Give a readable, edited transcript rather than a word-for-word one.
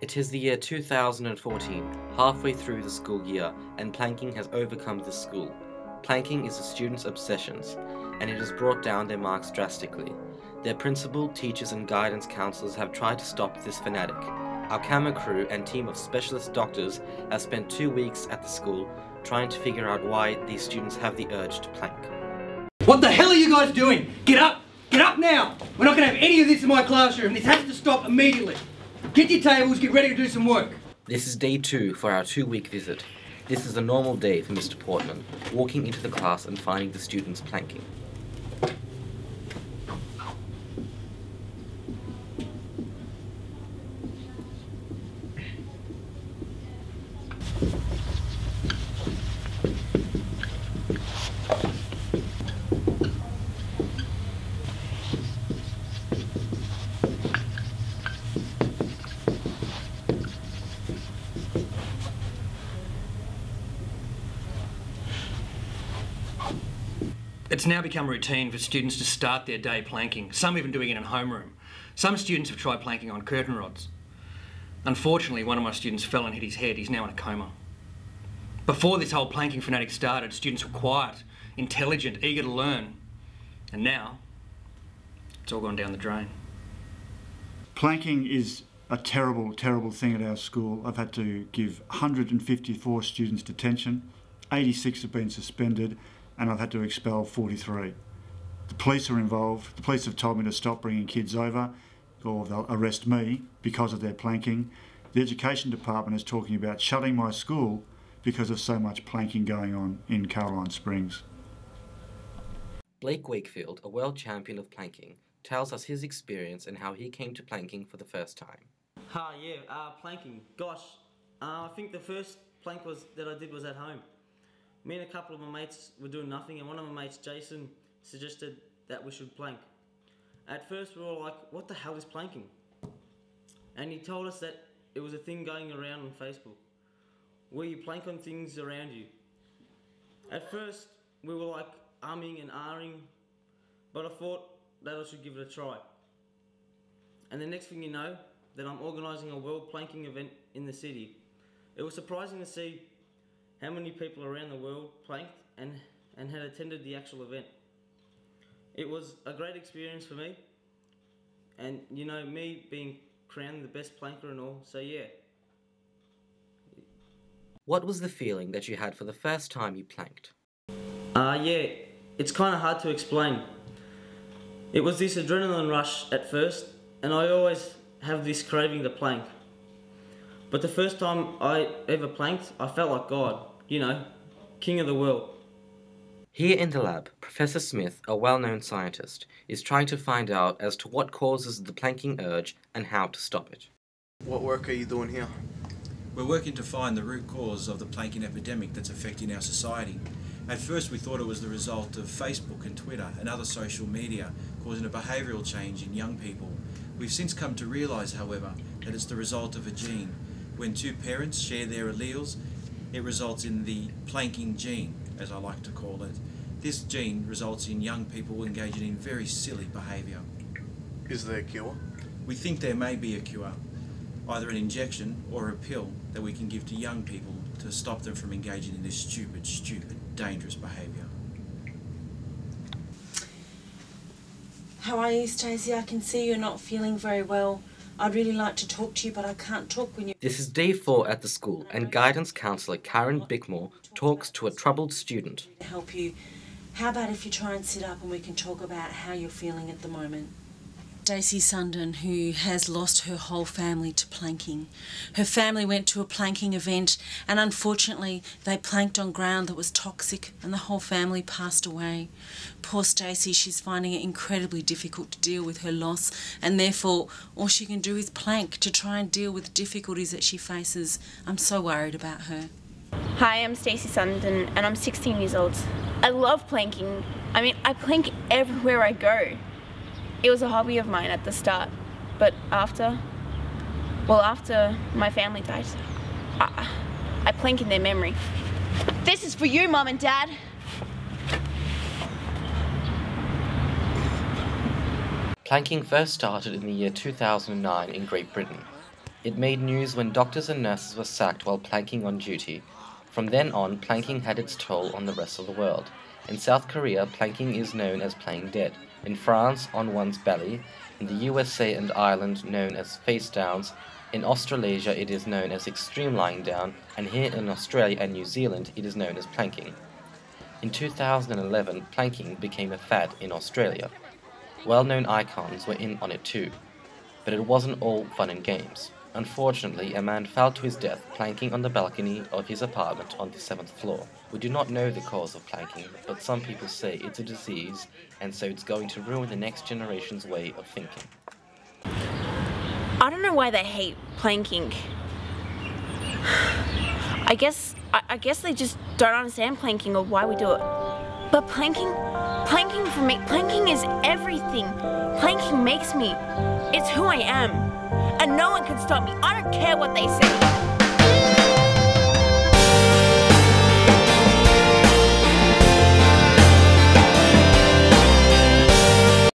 It is the year 2014, halfway through the school year, and planking has overcome the school. Planking is the students' obsessions, and it has brought down their marks drastically. Their principal, teachers and guidance counselors have tried to stop this fanatic. Our camera crew and team of specialist doctors have spent 2 weeks at the school trying to figure out why these students have the urge to plank. What the hell are you guys doing? Get up! Get up now! We're not going to have any of this in my classroom. This has to stop immediately. Get your tables, get ready to do some work. This is day 2 for our 2-week visit. This is a normal day for Mr. Portman, walking into the class and finding the students planking. It's now become routine for students to start their day planking, some even doing it in homeroom. Some students have tried planking on curtain rods. Unfortunately, one of my students fell and hit his head. He's now in a coma. Before this whole planking fanatic started, students were quiet, intelligent, eager to learn. And now, it's all gone down the drain. Planking is a terrible, terrible thing at our school. I've had to give 154 students detention, 86 have been suspended, and I've had to expel 43. The police are involved. The police have told me to stop bringing kids over or they'll arrest me because of their planking. The education department is talking about shutting my school because of so much planking going on in Caroline Springs. Blake Wakefield, a world champion of planking, tells us his experience and how he came to planking for the first time. Planking. Gosh, I think the first plank that I did was at home. Me and a couple of my mates were doing nothing, and one of my mates, Jason, suggested that we should plank. At first we were all like, what the hell is planking? And he told us that it was a thing going around on Facebook, where you plank on things around you. At first we were like umming and ahhing, but I thought that I should give it a try. And the next thing you know, that I'm organising a world planking event in the city. It was surprising to see how many people around the world planked and had attended the actual event. It was a great experience for me, and you know, me being crowned the best planker and all, so yeah. What was the feeling that you had for the first time you planked? It's kind of hard to explain. It was this adrenaline rush at first, and I always have this craving to plank. But the first time I ever planked, I felt like God. You know, king of the world. Here in the lab, Professor Smith, a well-known scientist, is trying to find out as to what causes the planking urge and how to stop it. What work are you doing here? We're working to find the root cause of the planking epidemic that's affecting our society. At first we thought it was the result of Facebook and Twitter and other social media causing a behavioural change in young people. We've since come to realise, however, that it's the result of a gene. When two parents share their alleles, it results in the planking gene, as I like to call it. This gene results in young people engaging in very silly behaviour. Is there a cure? We think there may be a cure, either an injection or a pill that we can give to young people to stop them from engaging in this stupid, dangerous behaviour. How are you, Stacey? I can see you're not feeling very well. I'd really like to talk to you, but I can't talk when you... This is day 4 at the school, and guidance counsellor Karen Bickmore talks to a troubled student. ...to help you. How about if you try and sit up and we can talk about how you're feeling at the moment? Stacey Sundon, who has lost her whole family to planking. Her family went to a planking event and unfortunately they planked on ground that was toxic and the whole family passed away. Poor Stacey, she's finding it incredibly difficult to deal with her loss and therefore all she can do is plank to try and deal with the difficulties that she faces. I'm so worried about her. Hi, I'm Stacey Sundon and I'm 16 years old. I love planking. I mean, I plank everywhere I go. It was a hobby of mine at the start, but after my family died, I plank in their memory. This is for you, Mum and Dad. Planking first started in the year 2009 in Great Britain. It made news when doctors and nurses were sacked while planking on duty. From then on, planking had its toll on the rest of the world. In South Korea, planking is known as playing dead. In France, on one's belly. In the USA and Ireland, known as face downs. In Australasia, it is known as extreme lying down, and here in Australia and New Zealand, it is known as planking. In 2011, planking became a fad in Australia. Well-known icons were in on it too. But it wasn't all fun and games. Unfortunately, a man fell to his death planking on the balcony of his apartment on the 7th floor. We do not know the cause of planking, but some people say it's a disease, and so it's going to ruin the next generation's way of thinking. I don't know why they hate planking. I guess they just don't understand planking or why we do it. But planking for me, planking is everything. Planking makes me, it's who I am. And no one can stop me. I don't care what they say.